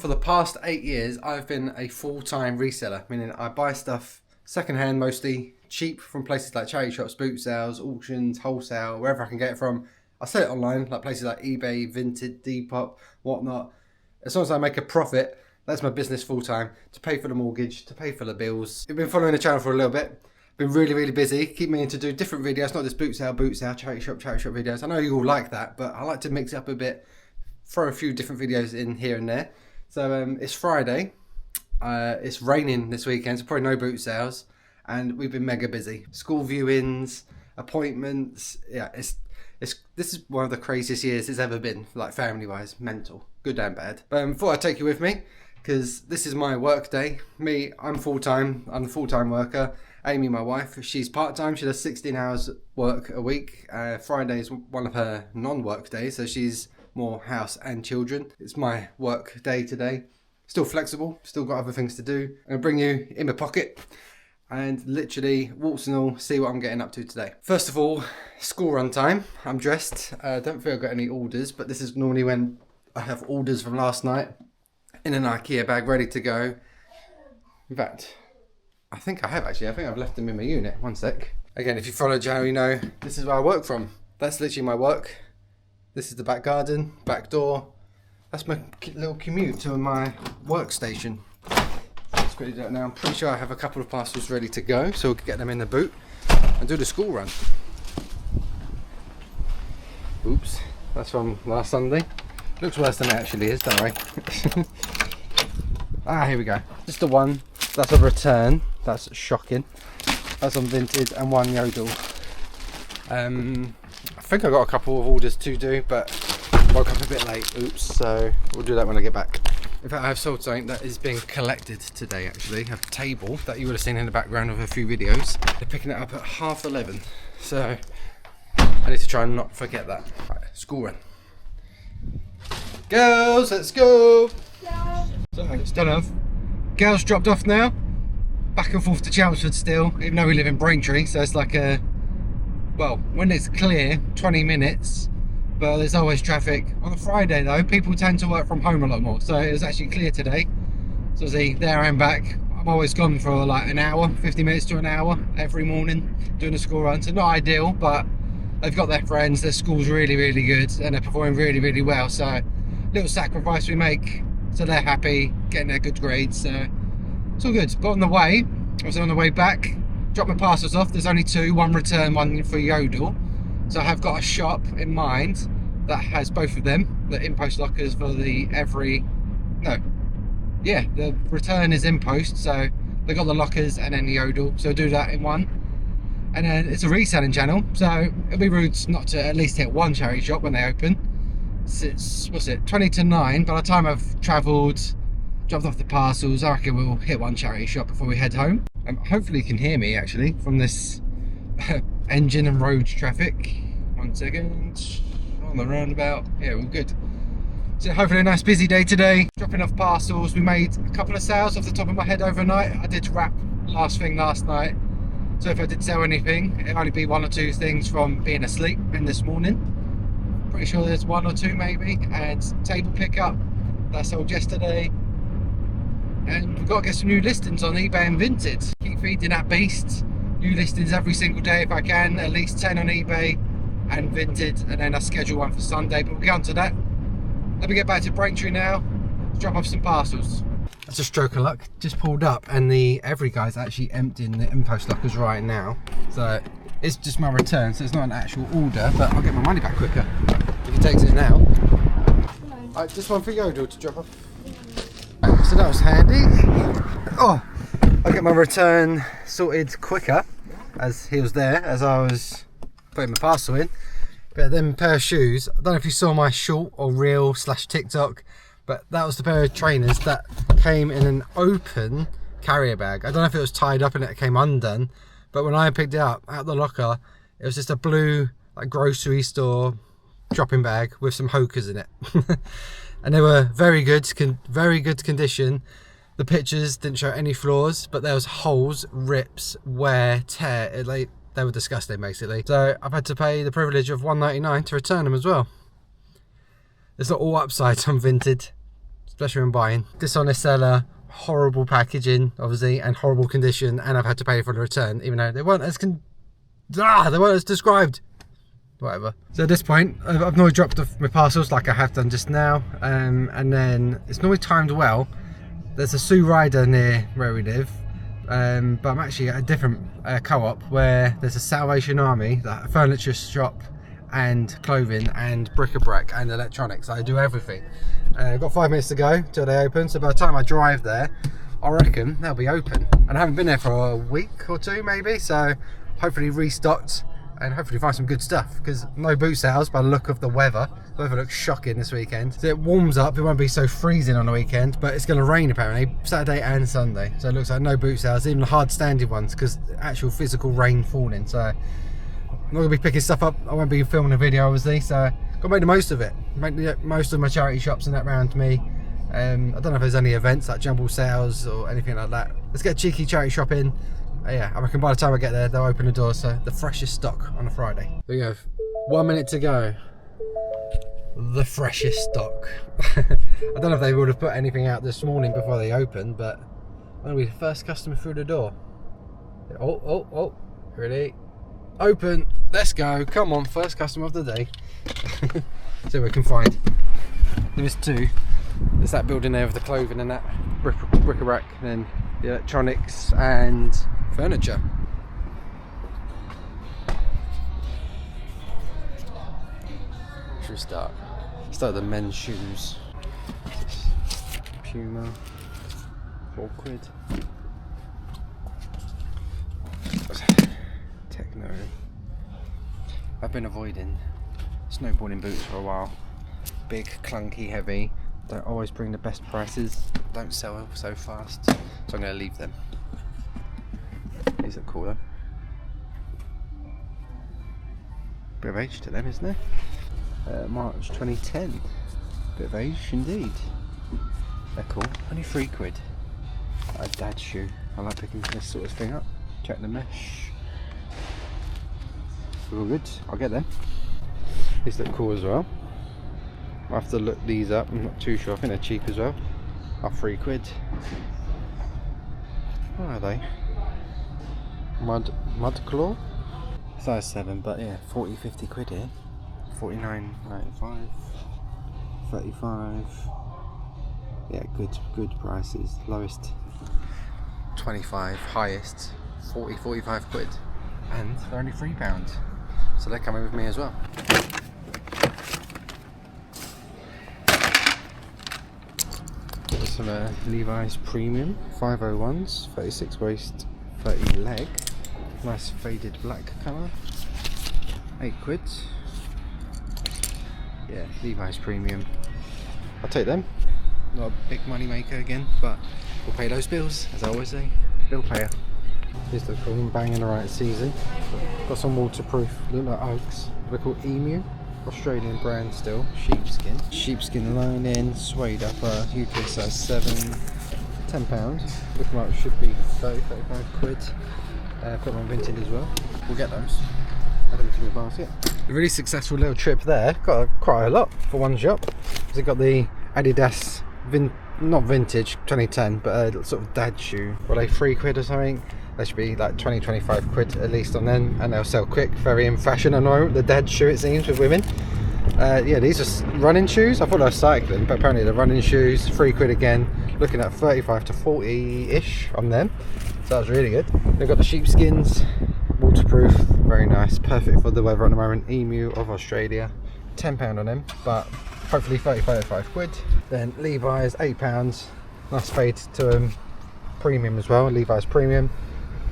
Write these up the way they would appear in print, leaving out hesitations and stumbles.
For the past 8 years, I've been a full-time reseller, meaning I buy stuff second-hand, mostly cheap from places like charity shops, boot sales, auctions, wholesale, wherever I can get it from. I sell it online, like places like eBay, Vinted, Depop, whatnot. As long as I make a profit, that's my business full-time, to pay for the mortgage, to pay for the bills. I've been following the channel for a little bit. Been really busy, keep meaning to do different videos, not just boot sale, charity shop videos. I know you all like that, but I like to mix it up a bit, throw a few different videos in here and there. So it's Friday, it's raining this weekend, so probably no boot sales, and we've been mega busy. School viewings, appointments, yeah, this is one of the craziest years it's ever been, like family-wise, mental, good and bad. But thought I'd take you with me, because this is my work day. Me, I'm full-time, I'm the full-time worker. Amy, my wife, she's part-time, she does 16 hours work a week. Friday is one of her non-work days, so she's more house and children. It's my work day today. Still flexible, still got other things to do. I'm gonna bring you in my pocket and literally warts and all see what I'm getting up to today. First of all, school run time. I'm dressed. Don't feel I've got any orders, but this is normally when I have orders from last night in an IKEA bag ready to go. In fact, I think I have actually. I think I've left them in my unit. One sec. Again, if you follow Joe, you know this is where I work from. That's literally my work. This is the back garden, back door. That's my little commute to my workstation. Let's quickly do it now. I'm pretty sure I have a couple of parcels ready to go, so we can get them in the boot and do the school run. Oops, that's from last Sunday. Looks worse than it actually is, don't worry. Here we go. Just the one. That's a return. That's shocking. That's on Vinted and one Yodel. I think I got a couple of orders to do, but woke up a bit late. Oops. So we'll do that when I get back. In fact, I have sold something that is being collected today. Actually, a table that you would have seen in the background of a few videos. They're picking it up at 11:30. So I need to try and not forget that. Right, school run. Girls, let's go. So it's done off. Girls dropped off now. Back and forth to Chelmsford still, even though we live in Braintree, so it's like a, well, when it's clear, 20 minutes, but there's always traffic. On a Friday though, people tend to work from home a lot more, so it was actually clear today. So see, there and back. I'm always gone for like an hour, 50 minutes to an hour every morning doing a school run, so not ideal, but they've got their friends, their school's really good, and they're performing really well, so little sacrifice we make, so they're happy, getting their good grades, so it's all good. But on the way, I was on the way back, dropped my parcels off. There's only two, one return, one for Yodel. So I have got a shop in mind that has both of them, the in-post lockers for the the return is in-post, so they got the lockers and then the Yodel, so I'll do that in one. And then it's a reselling channel, so it'll be rude not to at least hit one charity shop when they open. It's, what's it, 20 to 9. By the time I've travelled, dropped off the parcels, I reckon we'll hit one charity shop before we head home. Hopefully you can hear me actually from this engine and road traffic. 1 second, on the roundabout. Yeah, we're good. So hopefully a nice busy day today. Dropping off parcels. We made a couple of sales off the top of my head overnight. I did wrap last thing last night. So if I did sell anything, it'll only be one or two things from being asleep in this morning. Pretty sure there's one or two maybe. And table pickup that I sold yesterday. And we've got to get some new listings on eBay and Vinted. Keep feeding that beast. New listings every single day if I can. At least 10 on eBay and Vinted. And then I schedule one for Sunday. But we'll get on to that. Let me get back to Braintree now. Let's drop off some parcels. That's a stroke of luck. Just pulled up and the Every guy's actually emptying the in-post lockers right now. So it's just my return. So it's not an actual order. But I'll get my money back quicker if he takes it now. Just one for Yodel to drop off. So that was handy. Oh, I'll get my return sorted quicker as he was there as I was putting my parcel in. But then pair of shoes, I don't know if you saw my short or reel / TikTok, but that was the pair of trainers that came in an open carrier bag. I don't know if it was tied up and it came undone, but when I picked it up out of the locker, it was just a blue like grocery store shopping bag with some hokers in it. And they were very good condition. The pictures didn't show any flaws, but there was holes, rips, wear, tear. They were disgusting basically. So I've had to pay the privilege of £1.99 to return them as well. It's not all upside on Vinted. especially when buying. Dishonest seller, horrible packaging, obviously, and horrible condition, and I've had to pay for the return, even though they weren't as described. Whatever. So at this point, I've normally dropped off my parcels like I have done just now, and then it's normally timed well. There's a Sue Rider near where we live, but I'm actually at a different co-op where there's a Salvation Army, a furniture shop, and clothing, and bric-a-brac, and electronics. I do everything. I've got 5 minutes to go till they open, so by the time I drive there, I reckon they'll be open. And I haven't been there for a week or two maybe, so hopefully restocked and hopefully find some good stuff, because no boot sales by the look of the weather. The weather looks shocking this weekend. So it warms up, it won't be so freezing on the weekend, but it's going to rain apparently Saturday and Sunday. So it looks like no boot sales, even the hard standing ones, because actual physical rain falling. So I'm not going to be picking stuff up. I won't be filming a video obviously, so got to make the most of it. Make the most of my charity shops and that around me. I don't know if there's any events like jumble sales or anything like that. Let's get a cheeky charity shop in. Yeah, I reckon by the time I get there, they'll open the door, so the freshest stock on a Friday. There we go. 1 minute to go. The freshest stock. I don't know if they would have put anything out this morning before they opened, but I'm going to be the first customer through the door. Oh, ready? Open. Let's go. Come on, first customer of the day. See what we can find. There is 2. There's that building there with the clothing and that bric-a-brac, and then the electronics and furniture. Should we start? Start with the men's shoes. Puma, £4. Techno. I've been avoiding snowboarding boots for a while. Big, clunky, heavy. Don't always bring the best prices. Don't sell so fast. So I'm going to leave them. These look cool though. Bit of age to them, isn't there? March 2010. Bit of age indeed. They're cool. Only £3. A dad shoe. I like picking this sort of thing up. Check the mesh. All good. I'll get them. These look cool as well. I have to look these up. I'm not too sure. I think they're cheap as well. Are £3. What are they? Mud claw? Size 7, but yeah, 40-50 quid here. 49.95, 35. Yeah, good prices. Lowest 25, highest 40-45 quid, and they're only £3. So they're coming with me as well. Some Levi's Premium 501s, 36 waist, 30 leg. Nice faded black colour. £8. Yeah, Levi's Premium. I'll take them. Not a big money maker again, but we'll pay those bills, as I always say. Bill payer. These look cool, banging the right season. Got some waterproof, look like Uggs. They're called Emu. Australian brand still. Sheepskin lining, suede upper, UK size 7. £10. Looking like it should be 30-35 quid. Put them on vintage as well. We'll get those. Add them to the basket. A really successful little trip there. Got quite a lot for one shop. So got the Adidas, not vintage, 2010, but a sort of dad shoe. Were they £3 or something? They should be like 20-25 quid at least on them, and they'll sell quick. Very in fashion at the moment, the dad shoe it seems with women. Yeah, these are running shoes. I thought they were cycling, but apparently they're running shoes. £3 again. Looking at 35 to 40-ish on them. So that's really good. They've got the sheepskins, waterproof, very nice, perfect for the weather at the moment. Emu of Australia, £10 on them, but hopefully 35 quid. Then Levi's, £8. Nice fade to them. Premium as well, Levi's Premium.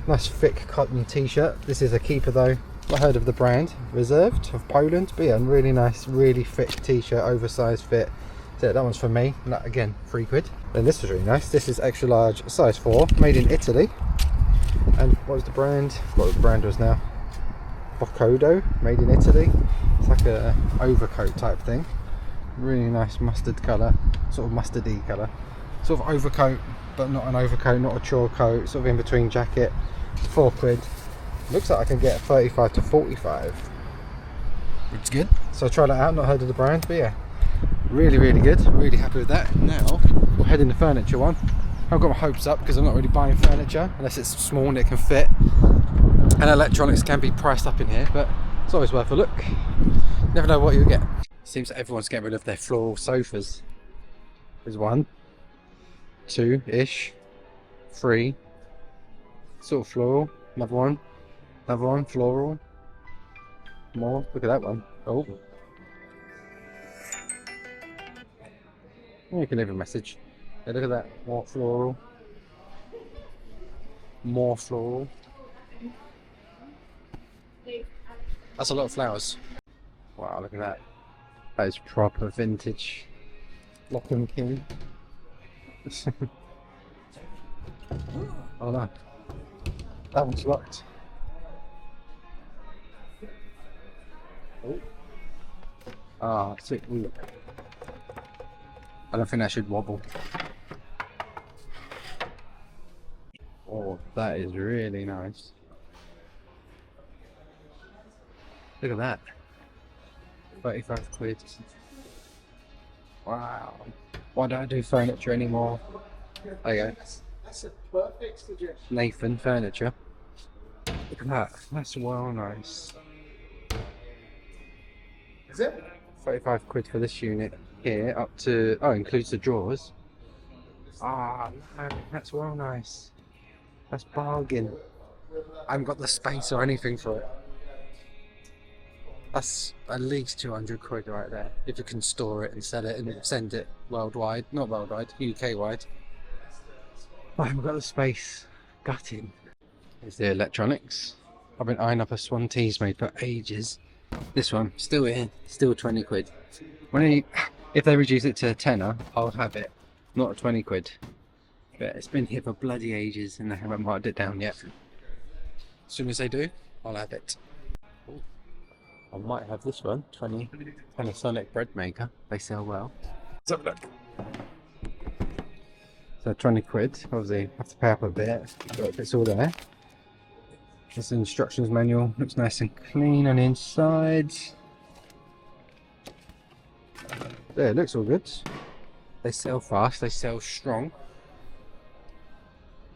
Nice thick cotton t-shirt. This is a keeper though. Not heard of the brand. Reserved of Poland, but yeah, really nice, really thick t-shirt, oversized fit. So yeah, that one's for me. And that, again, £3. Then this was really nice. This is extra large, size 4, made in Italy. And what was the brand? I forgot what the brand was now. Boccodo, made in Italy. It's like a overcoat type thing. Really nice mustard colour, sort of mustardy colour. Sort of overcoat, but not an overcoat, not a chore coat, sort of in between jacket. £4. Looks like I can get 35 to 45. It's good. So I tried that out, not heard of the brand, but yeah. Really, really good. Really happy with that. Now we'll head in the furniture one. I've got my hopes up because I'm not really buying furniture unless it's small and it can fit. And electronics can be priced up in here, but it's always worth a look. Never know what you'll get. Seems that everyone's getting rid of their floral sofas. There's 1, 2-ish, 3, sort of floral. Another one, floral. More. Look at that one. Oh. You can leave a message. Hey, look at that. More floral. More floral. That's a lot of flowers. Wow, look at that. That is proper vintage. Lock and key. Oh no. That one's locked. Oh. Ah, sick. I don't think that should wobble. Oh, that is really nice. Look at that. 35 quid. Wow. Why don't I do furniture anymore? There you go. That's a perfect suggestion. Nathan Furniture. Look at that. That's well nice. Is it? 35 quid for this unit here, up to, oh, includes the drawers. Ah, no, that's well nice. That's bargain. I haven't got the space or anything for it. That's at least 200 quid right there. If you can store it and sell it and send it worldwide, not worldwide, UK wide. I haven't got the space. Gutting. Here's the electronics. I've been eyeing up a Swan Teasmade for ages. This one, still here, still 20 quid. If they reduce it to a tenner, I'll have it. Not 20 quid. But it's been here for bloody ages and they haven't marked it down yet. As soon as they do, I'll have it. Ooh. I might have this one, 20 Panasonic bread maker. They sell well. Let's have a look. So 20 quid, obviously have to pay up a bit, but it's all there. This instructions manual looks nice and clean on the inside. There, it looks all good. They sell fast, they sell strong.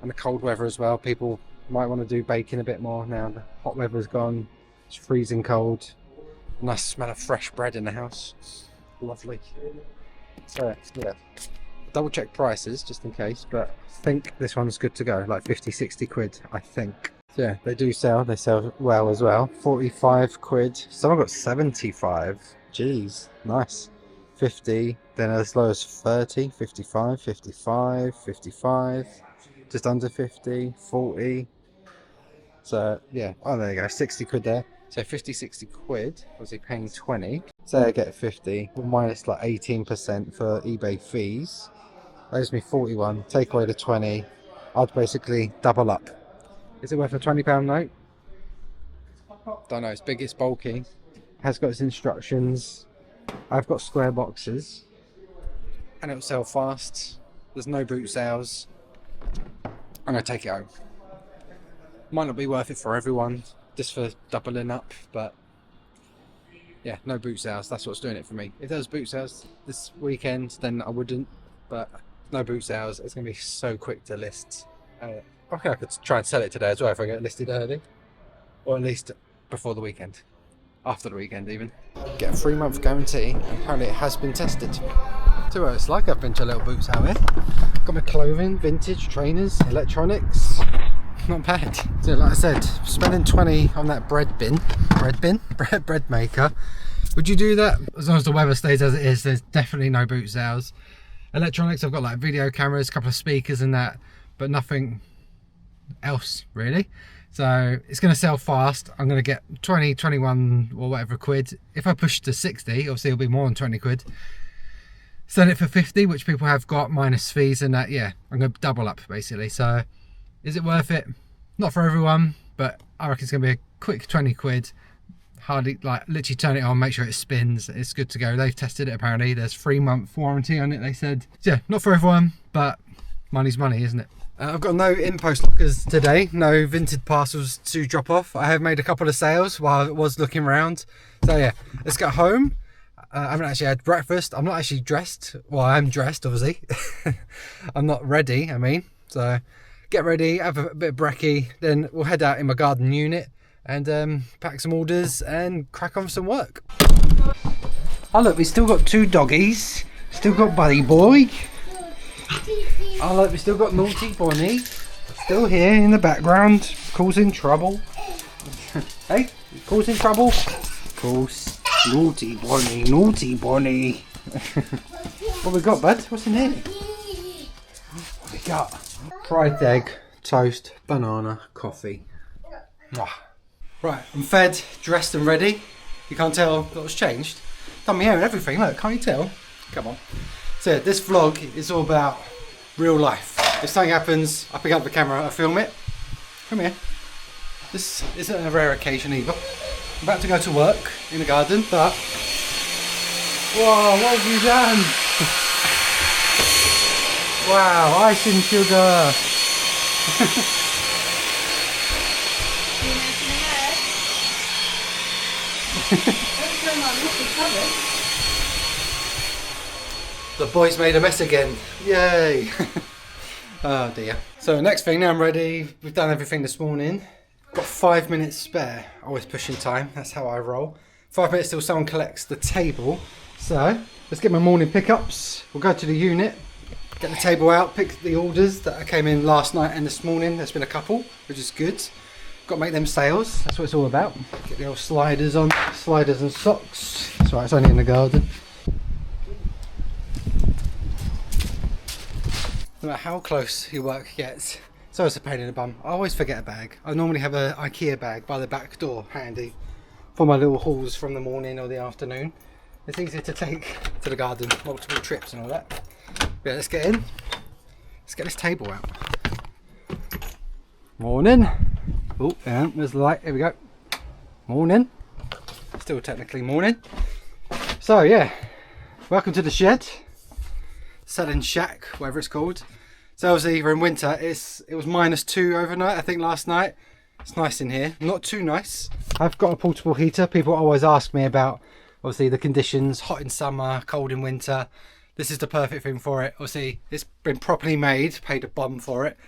And the cold weather as well, people might want to do baking a bit more now. The hot weather's gone, it's freezing cold. Nice smell of fresh bread in the house. Lovely. So yeah, double check prices just in case, but I think this one's good to go, like 50-60 quid, I think. So yeah, they sell well as well. 45 quid, someone got 75, jeez, nice. 50, then as low as 30, 55, 55, 55, just under 50, 40. So yeah, oh there you go, 60 quid there. So 50-60 quid, obviously paying 20. Say I get 50, well, minus like 18% for eBay fees. That gives me 41, take away the 20, I'd basically double up. Is it worth a £20 note? Don't know, it's big, it's bulky, has got its instructions. I've got square boxes, and it'll sell fast. There's no boot sales. I'm going to take it home. Might not be worth it for everyone, just for doubling up, but yeah, no boot sales, that's what's doing it for me. If there was boot sales this weekend, then I wouldn't, but no boot sales, it's going to be so quick to list. Okay, I could try and sell it today as well if I get it listed early, or at least before the weekend, after the weekend even. Get a 3-month guarantee, and apparently it has been tested. So what it's like, I've been to a little boots out here. Got my clothing, vintage, trainers, electronics. Not bad. So like I said, spending 20 on that bread maker. Would you do that? As long as the weather stays as it is, there's definitely no boot sales. Electronics, I've got like video cameras, a couple of speakers and that, but nothing else really. So it's going to sell fast. I'm going to get 20, 21 or whatever quid. If I push to 60, obviously it'll be more than 20 quid. Sell it for 50, which people have got minus fees and that. Yeah, I'm going to double up basically. So is it worth it? Not for everyone, but I reckon it's going to be a quick 20 quid. Hardly, like, literally turn it on, make sure it spins. It's good to go. They've tested it apparently. There's 3-month warranty on it, they said. So, yeah, not for everyone, but money's money, isn't it? I've got no in-post lockers today, no vintage parcels to drop off. I have made a couple of sales while I was looking around. So yeah, let's get home. I haven't actually had breakfast. I'm not actually dressed. Well, I am dressed, obviously. I'm not ready, I mean. So, get ready, have a bit of brekkie, then we'll head out in my garden unit and pack some orders and crack on for some work. Oh look, we've still got 2 doggies. Still got Buddy Boy. Oh look, we've still got Naughty Bonnie. Still here in the background, causing trouble. Hey, causing trouble? Of course. Naughty Bonnie, Naughty Bonnie. What we got, bud? What's in here? What we got? Fried egg, toast, banana, coffee. Right, I'm fed, dressed and ready. You can't tell what's changed. Done my hair and everything, look, can't you tell? Come on. So this vlog is all about real life. If something happens, I pick up the camera, I film it. Come here. This isn't a rare occasion either. I'm about to go to work in the garden, but... Whoa, what have you done? Wow, icing sugar. The boys made a mess again. Yay. Oh dear. So next thing, now I'm ready. We've done everything this morning. Got 5 minutes spare. Always pushing time. That's how I roll. 5 minutes till someone collects the table. So let's get my morning pickups. We'll go to the unit, get the table out, pick the orders that came in last night and this morning. There's been a couple, which is good. Got to make them sales. That's what it's all about. Get the old sliders on. Sliders and socks. That's right, it's only in the garden. No matter how close your work gets, it's always a pain in the bum. I always forget a bag. I normally have an IKEA bag by the back door handy for my little hauls from the morning or the afternoon. It's easier to take to the garden, multiple trips and all that. Yeah, let's get in. Let's get this table out. Morning. Oh, yeah, there's the light. Here we go. Morning. Still technically morning. So yeah, welcome to the shed. Selling shack, whatever it's called. So obviously we're in winter. It was -2 overnight, I think, last night. It's nice in here. Not too nice. I've got a portable heater. People always ask me about obviously the conditions. Hot in summer, cold in winter. This is the perfect thing for it. Obviously it's been properly made. Paid a bomb for it.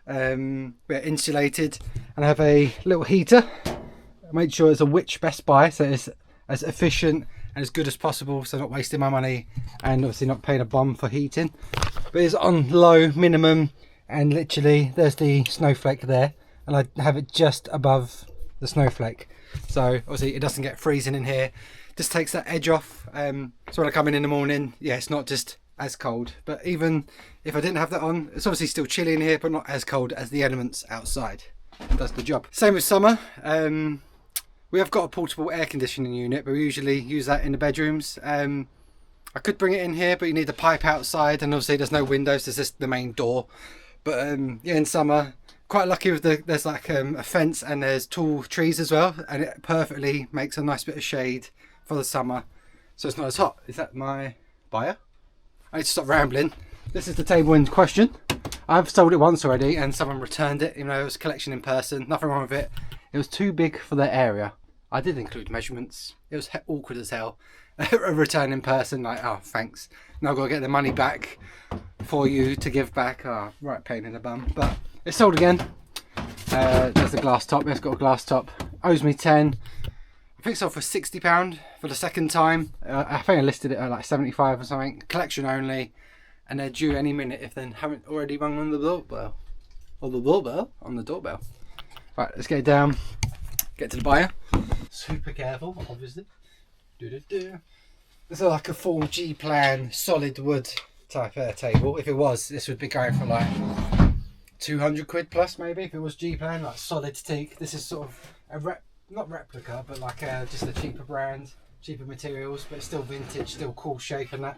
We're insulated, and I have a little heater. I made sure it's a Which Best Buy, so it's as efficient and as good as possible, so not wasting my money and obviously not paying a bomb for heating. But it's on low, minimum, and literally there's the snowflake there, and I have it just above the snowflake, so obviously it doesn't get freezing in here. Just takes that edge off. So when I come in the morning, yeah, it's not just as cold, but even if I didn't have that on, it's obviously still chilly in here, but not as cold as the elements outside. It does the job. Same with summer. We have got a portable air conditioning unit, but we usually use that in the bedrooms. I could bring it in here, but you need the pipe outside, and obviously there's no windows, there's just the main door. But yeah, in summer, quite lucky with there's like a fence and there's tall trees as well, and it perfectly makes a nice bit of shade for the summer, so it's not as hot. Is that my buyer? I need to stop rambling. This is the table in question. I've sold it once already and someone returned it, even though it was a collection in person. Nothing wrong with it. It was too big for their area. I did include measurements. It was awkward as hell. A return in person, like, oh, thanks. Now I've got to get the money back for you to give back. Oh, right pain in the bum. But it's sold again. There's the glass top. It's got a glass top. Owes me 10. I think it sold for £60 for the second time. I think I listed it at like 75 or something. Collection only. And they're due any minute if they haven't already rung on the doorbell. Or the doorbell? On the doorbell. Right, let's get it down. Get to the buyer. Super careful, obviously. This is like a full G-plan, solid wood type table. If it was, this would be going for like 200 quid plus maybe. If it was G-plan, like solid teak. This is sort of a not replica, but like just a cheaper brand, cheaper materials, but it's still vintage, still cool shape and that.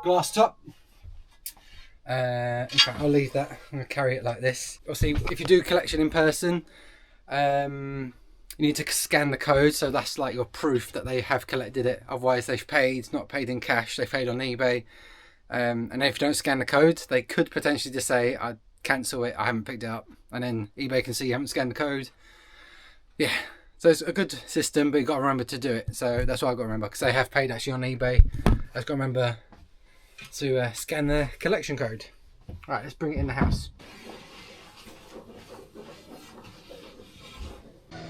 Glass top. In fact, I'll leave that. I'm going to carry it like this. Obviously, if you do collection in person, you need to scan the code, so that's like your proof that they have collected it. Otherwise they've paid, not paid in cash, they paid on eBay. And if you don't scan the code, they could potentially just say, I cancel it, I haven't picked it up. And then eBay can see you haven't scanned the code. Yeah, So it's a good system, but you've got to remember to do it. So that's what I've got to remember, because they have paid actually on eBay. I've got to remember to scan the collection code. Right, let's bring it in the house.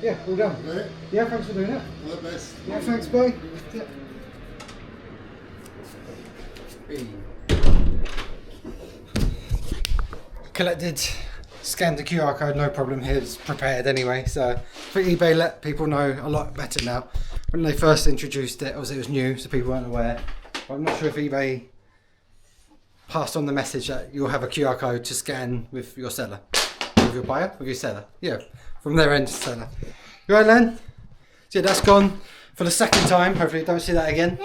Yeah, all done. Right. Yeah, thanks for doing it. All the best. Yeah, thanks, bye. Yeah. Collected, scanned the QR code, no problem here, it's prepared anyway. So I think eBay let people know a lot better now. When they first introduced it, obviously it was new, so people weren't aware. I'm not sure if eBay passed on the message that you'll have a QR code to scan with your seller. With your buyer? With your seller. Yeah, from their end to seller. You right, Len? So yeah, that's gone for the second time. Hopefully don't see that again.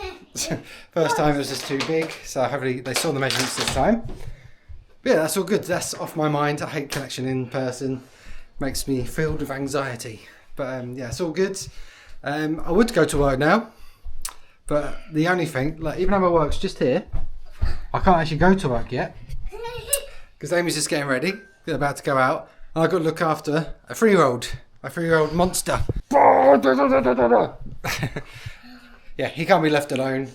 First time it was just too big, so hopefully they saw the measurements this time. But yeah, that's all good. That's off my mind. I hate collection in person. Makes me filled with anxiety. But yeah, it's all good. I would go to work now, but the only thing, like, even though my work's just here, I can't actually go to work yet because Amy's just getting ready. They're about to go out, and I've got to look after a 3-year-old monster. Yeah, he can't be left alone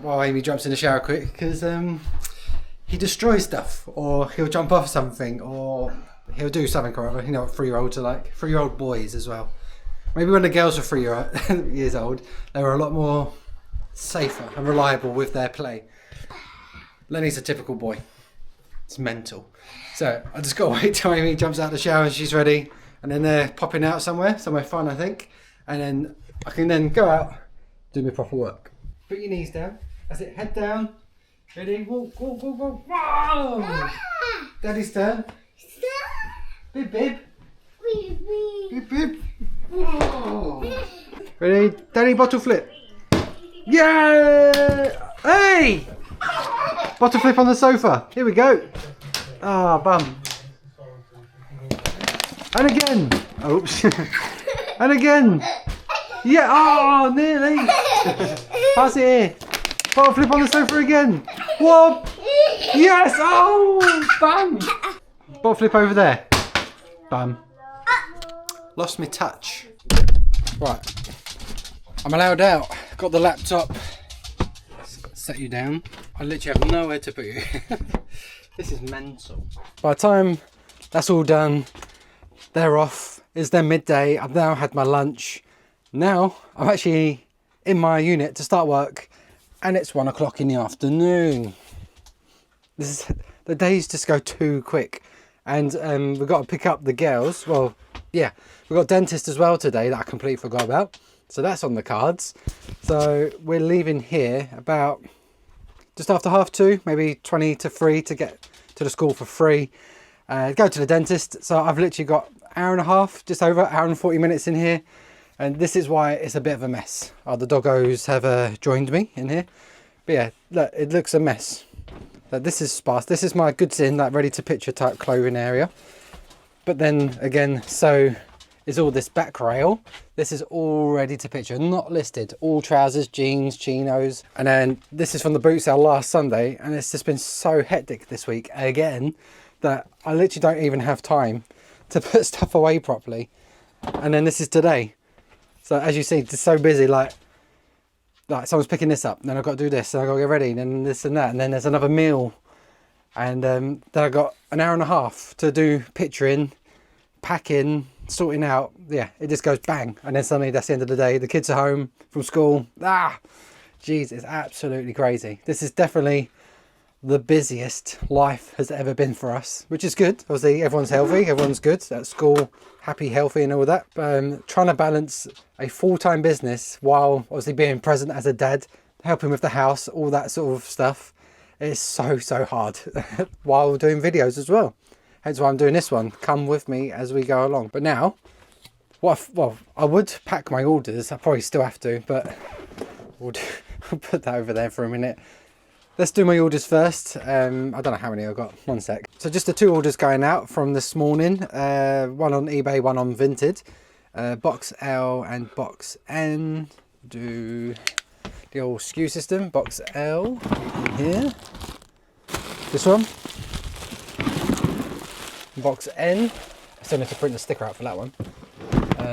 while Amy jumps in the shower quick, because he destroys stuff, or he'll jump off something, or he'll do something or other. You know what 3-year-olds are like. 3-year-old boys as well. Maybe when the girls were 3 years old, they were a lot more safer and reliable with their play. Lenny's a typical boy. It's mental. So I just got to wait till Amy jumps out of the shower and she's ready, and then they're popping out somewhere fun, I think, and then I can then go out, do my proper work. Put your knees down. That's it. Head down. Ready? Walk, walk, walk, walk. Whoa! Daddy's turn. Bib, bib. Bib, bib. Whoa. Ready? Daddy, bottle flip. Yeah! Hey! Bottle flip on the sofa. Here we go. Ah, bum. And again. Oops. And again. Yeah. Oh, nearly. Pass it here. Bottle flip on the sofa again. Whoop. Yes. Oh, bum. Bottle flip over there. Bum. Lost my touch. Right. I'm allowed out. Got the laptop. Set you down. I literally have nowhere to put you. This is mental. By the time that's all done, they're off. It's then midday. I've now had my lunch. Now I'm actually in my unit to start work, and it's 1 o'clock in the afternoon. The days just go too quick, and we've got to pick up the girls. Well, yeah, we've got dentist as well today that I completely forgot about. So that's on the cards. So we're leaving here about just after 2:30, maybe 20 to 3 to get to the school for free. Go to the dentist. So I've literally got an hour and a half, just over an hour and 40 minutes in here. And this is why it's a bit of a mess. The doggos have joined me in here. But yeah, look, it looks a mess. This is sparse. This is my goods in, like ready to picture type clothing area. But then again, so is all this back rail. This is all ready to picture, not listed. All trousers, jeans, chinos. And then this is from the boot sale last Sunday, and it's just been so hectic this week again that I literally don't even have time to put stuff away properly. And then this is today. So as you see, it's so busy, like someone's picking this up, then I've got to do this, and I've got to get ready, and then this and that, and then there's another meal. And then I've got an hour and a half to do picturing, packing, sorting out. Yeah, it just goes bang, and then suddenly that's the end of the day. The kids are home from school. Jeez, it's absolutely crazy. This is definitely the busiest life has ever been for us, which is good. Obviously everyone's healthy, everyone's good at school, happy, healthy and all that. Trying to balance a full-time business while obviously being present as a dad, helping with the house, all that sort of stuff, is so hard while doing videos as well. Hence why I'm doing this one. Come with me as we go along. But now, well, I would pack my orders. I probably still have to, but we'll put that over there for a minute. Let's do my orders first. I don't know how many I've got. One sec. So just the 2 orders going out from this morning. One on eBay, one on Vinted. Box L and box N. Do the old SKU system. Box L in here. This one. Box N. I still need to print the sticker out for that one.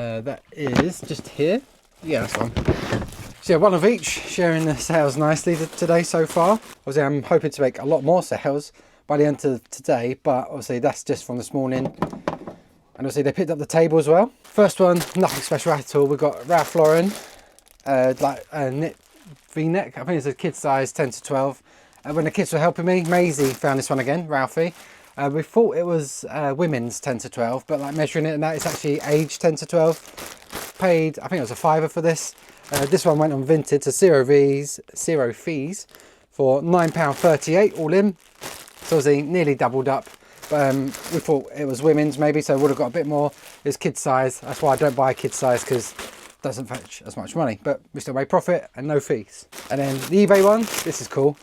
That is just here. Yeah, that's one. So yeah, one of each, sharing the sales nicely today so far. Obviously I'm hoping to make a lot more sales by the end of today, but obviously that's just from this morning. And obviously they picked up the table as well. First one, nothing special at all. We've got Ralph Lauren, like a knit V-neck. I think it's a kid size 10 to 12. When the kids were helping me, Maisie found this one again, Ralphie. We thought it was women's 10 to 12, but like measuring it and that, it's actually age 10 to 12. Paid, I think it was £5 for this. This one went on Vinted to zero fees for £9.38 all in. So obviously nearly doubled up. But we thought it was women's maybe, so would have got a bit more. It's kid size. That's why I don't buy kid size, because it doesn't fetch as much money. But we still make profit and no fees. And then the eBay one, this is cool.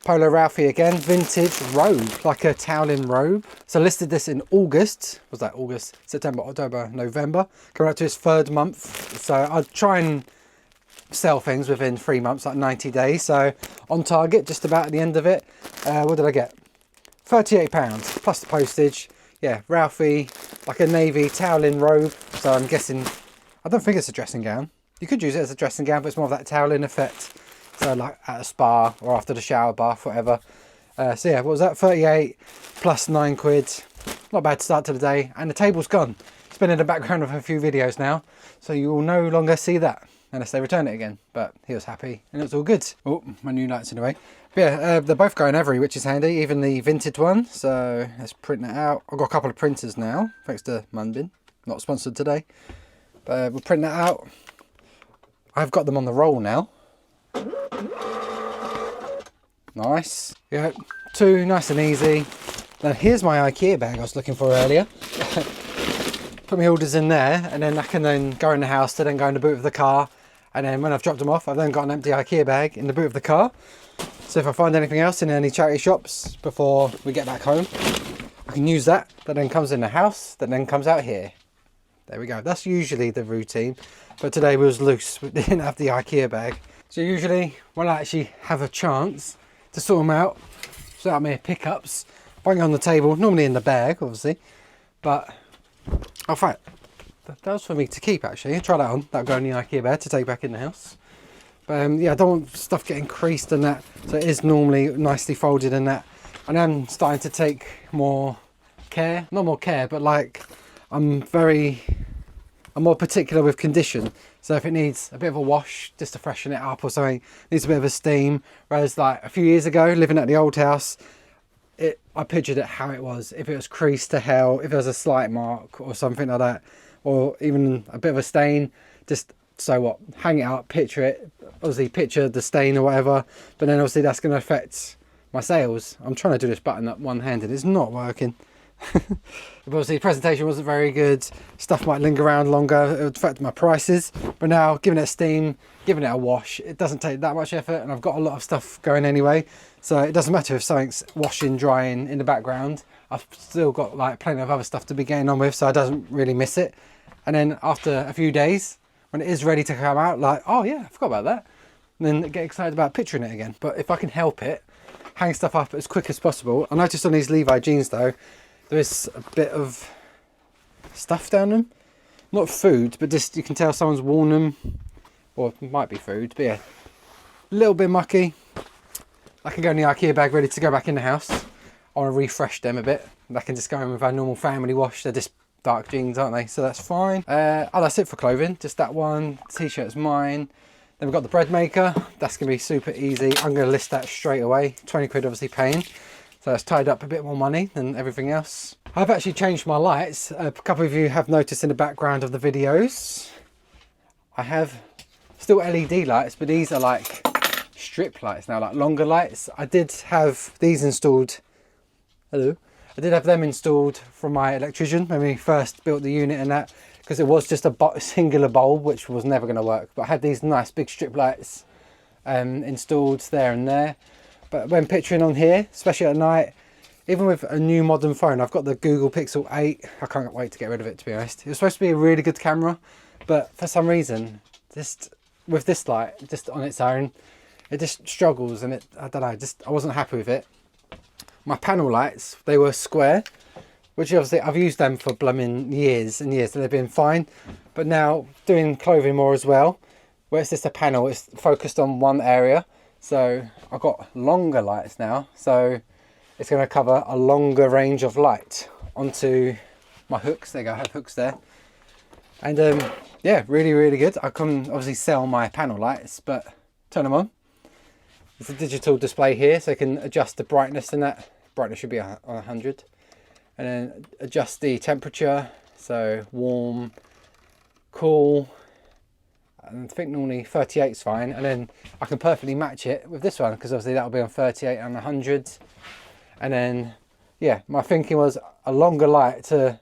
Polo Ralphie again, vintage robe, like a toweling robe. So I listed this in August. Was that August, September, October, November? Coming up to its 3rd month. So I'll try and sell things within 3 months, like 90 days. So on target, just about at the end of it. What did I get? £38 plus the postage. Yeah, Ralphie, like a navy toweling robe. So I'm guessing, I don't think it's a dressing gown. You could use it as a dressing gown, but it's more of that toweling effect. So like at a spa or after the shower bath, whatever. So yeah, what was that? 38 plus £9. Not bad to start to the day. And the table's gone. It's been in the background of a few videos now. So you will no longer see that unless they return it again. But he was happy and it was all good. Oh, my new lights anyway. But yeah, they're both going every, which is handy. Even the vintage one. So let's print that out. I've got a couple of printers now, thanks to Munbin. Not sponsored today. But we'll print that out. I've got them on the roll now. Nice. Yeah, 2 nice and easy. Now here's my IKEA bag I was looking for earlier. Put my orders in there, and then I can then go in the house to then go in the boot of the car. And then when I've dropped them off, I've then got an empty IKEA bag in the boot of the car. So if I find anything else in any charity shops before we get back home, I can use that. That then comes in the house, that then comes out here. There we go. That's usually the routine. But today we was loose. We didn't have the IKEA bag. So usually when I actually have a chance to sort them out, sort out my pickups, bang it on the table, normally in the bag obviously, but I'll find that was for me to keep actually. Try that on, that'll go in the IKEA bag to take back in the house. But yeah, I don't want stuff getting creased and that, so it is normally nicely folded and that. And I'm starting to take more care, not more care, but like I'm more particular with condition. So if it needs a bit of a wash just to freshen it up or something, needs a bit of a steam. Whereas like a few years ago, living at the old house, I pictured it how it was. If it was creased to hell, if there was a slight mark or something like that, or even a bit of a stain, just so what, hang it up, picture it, obviously picture the stain or whatever, but then obviously that's going to affect my sales. I'm trying to do this button up one-handed, it's not working. Obviously the presentation wasn't very good, stuff might linger around longer, it would affect my prices, but now giving it a steam, giving it a wash, it doesn't take that much effort, and I've got a lot of stuff going anyway, so it doesn't matter if something's washing, drying in the background. I've still got like plenty of other stuff to be getting on with, so I doesn't really miss it. And then after a few days, when it is ready to come out, like, oh yeah, I forgot about that, and then get excited about picturing it again. But if I can help it, hang stuff up as quick as possible. I noticed on these Levi jeans though, there is a bit of stuff down them. Not food, but just you can tell someone's worn them, or it might be food, but yeah, a little bit mucky. I can go in the IKEA bag ready to go back in the house. I want to refresh them a bit. I can just go in with our normal family wash. They're just dark jeans, aren't they? So that's fine. Oh, that's it for clothing. Just that one. T-shirt's mine. Then we've got the bread maker. That's going to be super easy. I'm going to list that straight away. 20 quid obviously paying. So that's tied up a bit more money than everything else. I've actually changed my lights. A couple of you have noticed in the background of the videos. I have still LED lights, but these are like strip lights now, like longer lights. I did have these installed. Hello. I did have them installed from my electrician when we first built the unit and that, because it was just a singular bulb, which was never going to work. But I had these nice big strip lights installed there and there. But when picturing on here, especially at night, even with a new modern phone, I've got the Google Pixel 8. I can't wait to get rid of it, to be honest. It was supposed to be a really good camera, but for some reason, just with this light, just on its own, it just struggles, and I don't know, I wasn't happy with it. My panel lights, they were square, which obviously I've used them for blooming years and years, and they've been fine. But now doing clothing more as well, where it's just a panel, it's focused on one area. So I've got longer lights now, so it's going to cover a longer range of light onto my hooks. There you go, I have hooks there. And yeah, really good. I can obviously sell my panel lights, but turn them on. There's a digital display here, so I can adjust the brightness, and that brightness should be on 100. And then adjust the temperature, so warm, cool, and I think normally 38 is fine. And then I can perfectly match it with this one, because obviously that'll be on 38 and 100. And then, yeah, my thinking was a longer light to,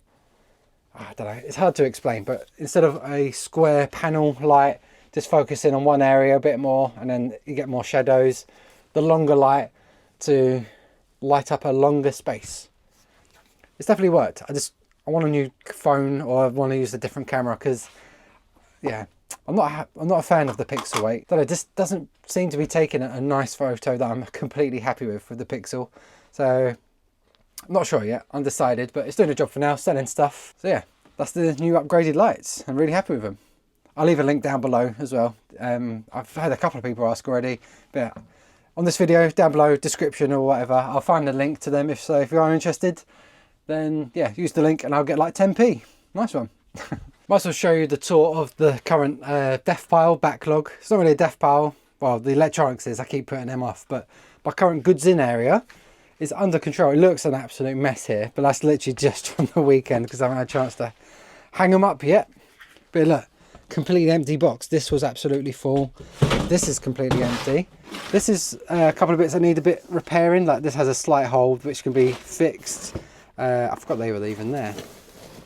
I don't know, it's hard to explain, but instead of a square panel light, just focusing on one area a bit more, and then you get more shadows, the longer light to light up a longer space. It's definitely worked. I want a new phone, or I want to use a different camera, because yeah, I'm not a fan of the pixel 8. It just doesn't seem to be taking a nice photo that I'm completely happy with the pixel. So I'm not sure yet, undecided, but it's doing a job for now, selling stuff. So yeah, that's the new upgraded lights. I'm really happy with them. I'll leave a link down below as well. I've had a couple of people ask already, but on this video, down below, description or whatever, I'll find a link to them. If you are interested, then yeah, use the link and I'll get like 10p. Nice one. Might as well show you the tour of the current death pile backlog. It's not really a death pile. Well, the electronics is, I keep putting them off, but my current goods in area is under control. It looks an absolute mess here, but that's literally just from the weekend, because I haven't had a chance to hang them up yet. But look, completely empty box. This was absolutely full. This is completely empty. This is a couple of bits that need a bit repairing. Like this has a slight hold which can be fixed. I forgot they were even there.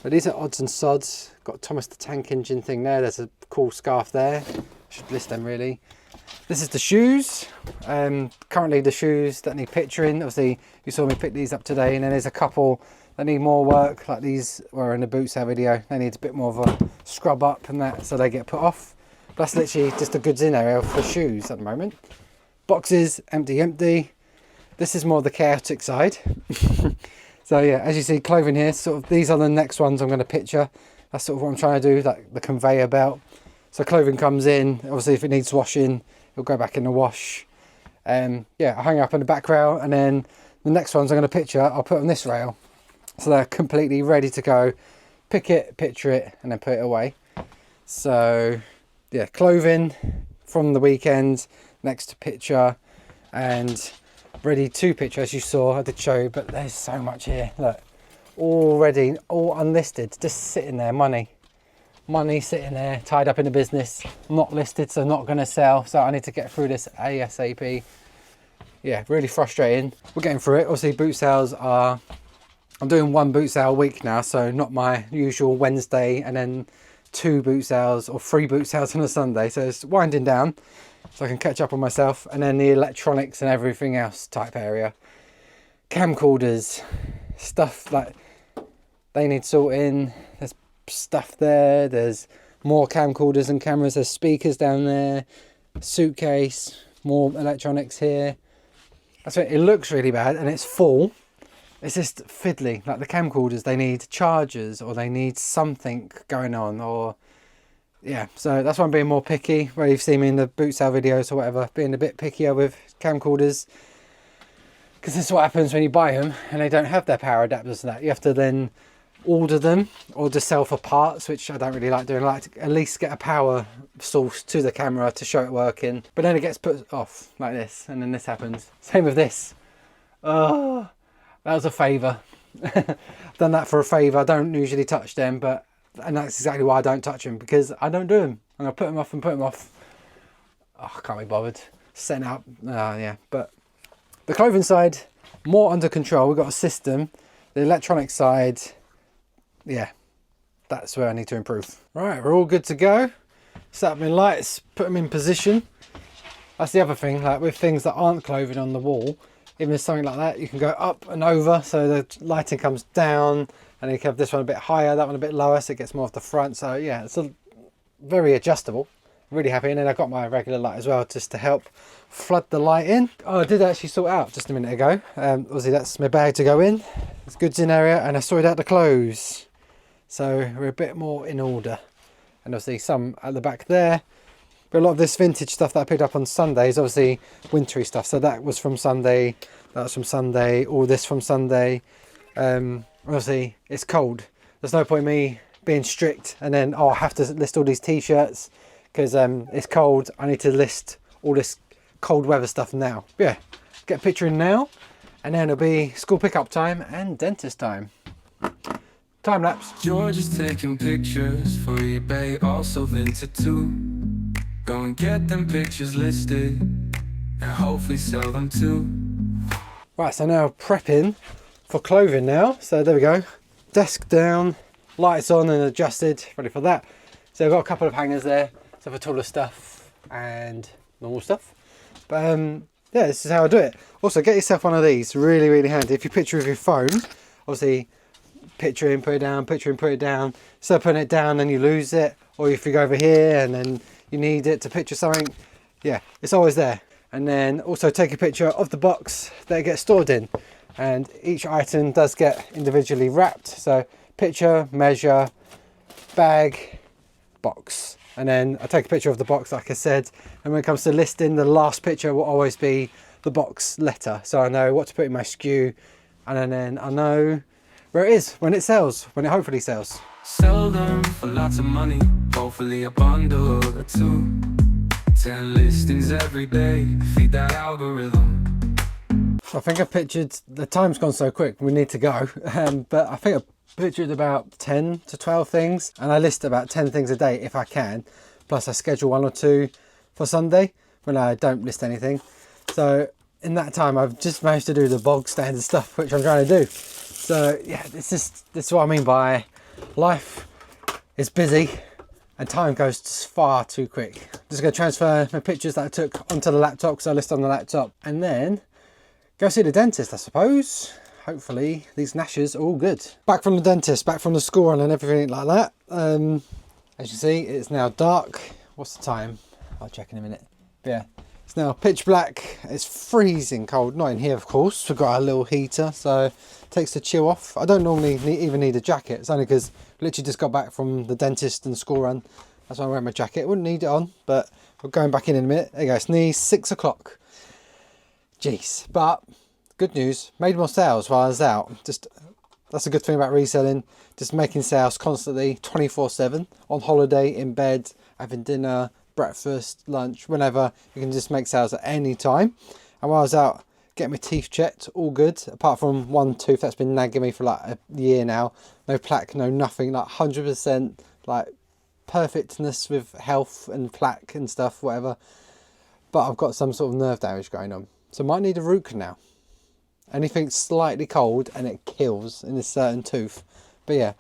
But these are odds and sods. Got Thomas the Tank Engine thing there. There's a cool scarf there. Should list them really. This is the shoes. Currently the shoes that need picturing. Obviously you saw me pick these up today, and then there's a couple that need more work, like these were in the boot sale video. They need a bit more of a scrub up and that, so they get put off. But that's literally just a goods in area for shoes at the moment. Boxes, empty. This is more the chaotic side. So yeah, as you see, clothing here, sort of these are the next ones I'm going to picture. That's sort of what I'm trying to do, like the conveyor belt. So clothing comes in, obviously if it needs washing, it'll go back in the wash. Yeah, I hang up on the back rail, and then the next ones I'm going to picture, I'll put on this rail. So they're completely ready to go. Pick it, picture it, and then put it away. So yeah, clothing from the weekend, next to picture, and ready to picture, as you saw. I did show you, but there's so much here. Look, already all unlisted, just sitting there. Money sitting there, tied up in the business, not listed, so not going to sell. So I need to get through this ASAP. Yeah, really frustrating. We're getting through it. Obviously boot sales are, I'm doing one boot sale a week now, so not my usual Wednesday and then 2 boot sales or 3 boot sales on a Sunday. So it's winding down so I can catch up on myself. And then the electronics and everything else type area. Camcorders, stuff like they need sorting. There's stuff there. There's more camcorders and cameras. There's speakers down there. Suitcase, more electronics here. That's it. It looks really bad and it's full. It's just fiddly. Like the camcorders, they need chargers or they need something going on, or yeah. So that's why I'm being more picky. Where you've seen me in the boot sale videos or whatever, being a bit pickier with camcorders, because this is what happens when you buy them and they don't have their power adapters and that. You have to then order them or just sell for parts, which I don't really like doing. I like to at least get a power source to the camera to show it working. But then it gets put off like this, and then this happens. Same with this. Oh, that was a favour. I've done that for a favour. I don't usually touch them, and that's exactly why I don't touch them, because I don't do them. I'm going to put them off and put them off. Oh, I can't be bothered. Setting up. Yeah. But the clothing side, more under control. We've got a system. The electronic side, yeah, that's where I need to improve. Right, we're all good to go. Set up my lights, put them in position. That's the other thing, like with things that aren't clothing on the wall, even if something like that, you can go up and over, so the lighting comes down, and you can have this one a bit higher, that one a bit lower, so it gets more off the front. So yeah, it's very adjustable. Really happy. And then I've got my regular light as well, just to help flood the light in. Oh, I did actually sort out just a minute ago. Obviously that's my bag to go in. There's goods in area, and I sorted out the clothes. So we're a bit more in order. And obviously some at the back there. But a lot of this vintage stuff that I picked up on Sunday is obviously wintry stuff. So that was from Sunday, that was from Sunday, all this from Sunday. Obviously it's cold. There's no point in me being strict and then, oh, I have to list all these t-shirts because it's cold. I need to list all this cold weather stuff now. But yeah, get a picture in now, and then it'll be school pickup time and dentist time. Time lapse. George is taking pictures for eBay, also Vinted too. Go and get them pictures listed and hopefully sell them too. Right, so now prepping for clothing now. So there we go. Desk down, lights on and adjusted, ready for that. So I've got a couple of hangers there, so for taller stuff and normal stuff. But yeah, this is how I do it. Also, get yourself one of these, really, really handy. If you picture with your phone, obviously, picture in, put it down, picture in, put it down. So putting it down and you lose it, or if you go over here and then you need it to picture something, yeah, it's always there. And then also take a picture of the box that it gets stored in. And each item does get individually wrapped. So picture, measure, bag, box. And then I take a picture of the box, like I said. And when it comes to listing, the last picture will always be the box letter. So I know what to put in my SKU. And then I know where it is when it sells, when it hopefully sells. Sell them for lots of money, hopefully a bundle or two. 10 listings every day, feed that algorithm. I think I pictured, the time's gone so quick, we need to go. But I think I pictured about 10 to 12 things, and I list about 10 things a day if I can. Plus I schedule 1 or 2 for Sunday when I don't list anything. So in that time I've just managed to do the bog standard stuff, which I'm trying to do. So yeah, this is what I mean by life is busy and time goes far too quick. Just going to transfer my pictures that I took onto the laptop because I list on the laptop, and then go see the dentist, I suppose. Hopefully these gnashes are all good. Back from the dentist, back from the school run and everything like that. As you see, it's now dark. What's the time? I'll check in a minute. But yeah, it's now pitch black. It's freezing cold. Not in here, of course. We've got our little heater, so it takes the chill off. I don't normally even need a jacket. It's only because I literally just got back from the dentist and school run. That's why I'm wearing my jacket. Wouldn't need it on, but we're going back in a minute. There you go. It's nearly 6 o'clock. Jeez. But good news, made more sales while I was out. Just that's a good thing about reselling. Just making sales constantly, 24/7, on holiday, in bed, having dinner, breakfast, lunch, whenever. You can just make sales at any time. And while I was out getting my teeth checked, all good, apart from one tooth that's been nagging me for like a year now. No plaque, no nothing, like 100% like perfectness with health and plaque and stuff, whatever. But I've got some sort of nerve damage going on, so I might need a root canal. Anything slightly cold and it kills in this certain tooth. But yeah,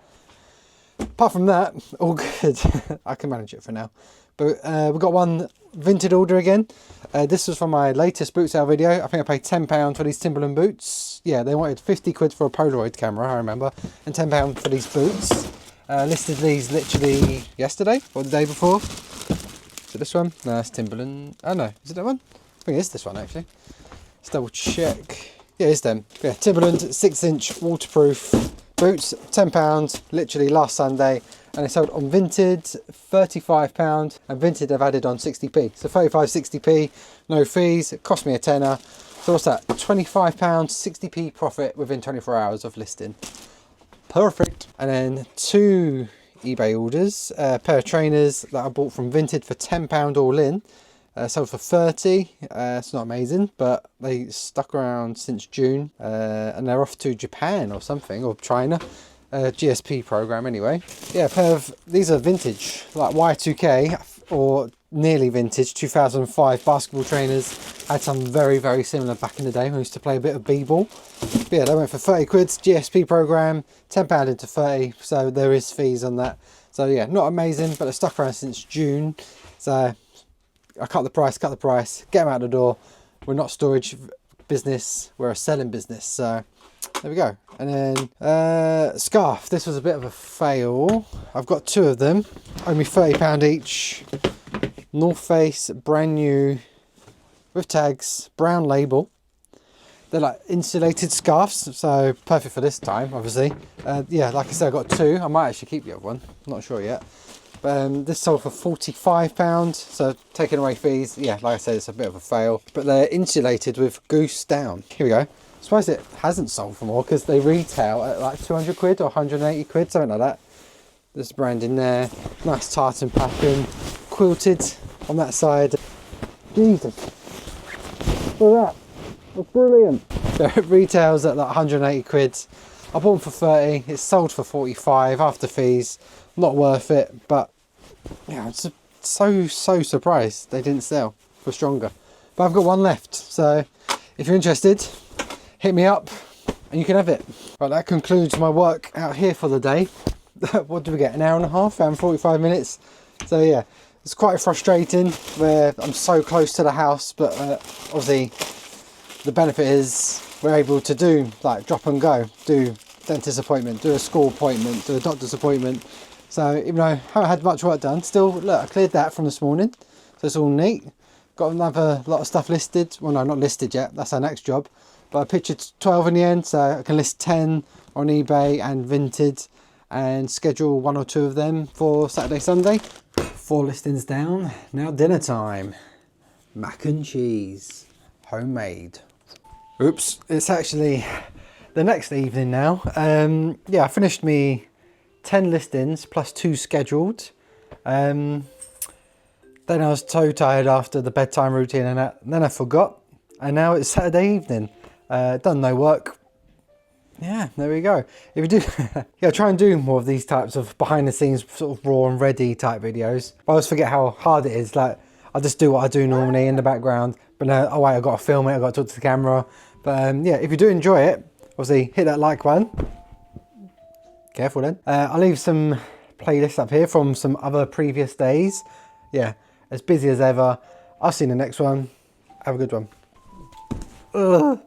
apart from that, all good. I can manage it for now. But we've got one Vinted order again. This was from my latest boot sale video. I think I paid £10 for these Timberland boots. Yeah, they wanted 50 quid for a Polaroid camera, I remember, and £10 for these boots. Listed these literally yesterday or the day before. Is it this one? No, it's Timberland. Oh no, is it that one? I think it's this one actually. Let's double check. Yeah, it's them. Yeah, Timberland 6-inch waterproof boots, £10, literally last Sunday, and they sold on Vinted £35, and Vinted have added on 60p, so 35, 60p, no fees. It cost me a tenner. So what's that? £25, 60p profit within 24 hours of listing. Perfect. And then 2 eBay orders, a pair of trainers that I bought from Vinted for £10 all in. Sold for 30. It's not amazing, but they stuck around since June, and they're off to Japan or something, or China. GSP program anyway. Yeah, a pair of these are vintage, like Y2K or nearly vintage 2005 basketball trainers. Had some very, very similar back in the day when I used to play a bit of b-ball. But yeah, they went for 30 quid. GSP program, £10 into 30, so there is fees on that. So yeah, not amazing, but they're stuck around since June. So I cut the price, get them out the door. We're not storage business, we're a selling business. So there we go. And then scarf. This was a bit of a fail. I've got 2 of them, only £30 each. North Face, brand new, with tags, brown label. They're like insulated scarves, so perfect for this time, obviously. Yeah, like I said, I got 2. I might actually keep the other one, not sure yet. But this sold for £45, so taking away fees, yeah, like I said, it's a bit of a fail. But they're insulated with goose down. Here we go. I suppose it hasn't sold for more because they retail at like 200 quid or 180 quid, something like that. There's brand in there, nice tartan pattern, quilted on that side. Jesus, look at that, that's brilliant. So it retails at like 180 quid. I bought them for 30, it's sold for 45 after fees. Not worth it, but yeah, I'm so surprised they didn't sell for stronger. But I've got one left, so if you're interested, hit me up and you can have it. Right, that concludes my work out here for the day. What do we get, an hour and a half, and 45 minutes? So yeah, it's quite frustrating where I'm so close to the house, but obviously the benefit is we're able to do like drop and go, do dentist appointment, do a school appointment, do a doctor's appointment. So even though I haven't had much work done, still, look, I cleared that from this morning, so it's all neat. Got another lot of stuff listed. Well, no, not listed yet, that's our next job. But I pictured 12 in the end, so I can list 10 on eBay and Vinted and schedule 1 or 2 of them for Saturday, Sunday. 4 listings down, now dinner time. Mac and cheese, homemade. Oops, it's actually the next evening now. Yeah, I finished me 10 listings plus 2 scheduled. Then I was so tired after the bedtime routine and that, and then I forgot. And now it's Saturday evening. Done no work. Yeah, there we go. If you do, yeah, try and do more of these types of behind the scenes sort of raw and ready type videos. I always forget how hard it is. Like, I just do what I do normally in the background. But no, oh wait, I've got to film it, I've got to talk to the camera. But yeah, if you do enjoy it, obviously hit that like button. Careful then. I'll leave some playlists up here from some other previous days. Yeah, as busy as ever. I'll see you in the next one. Have a good one. Ugh.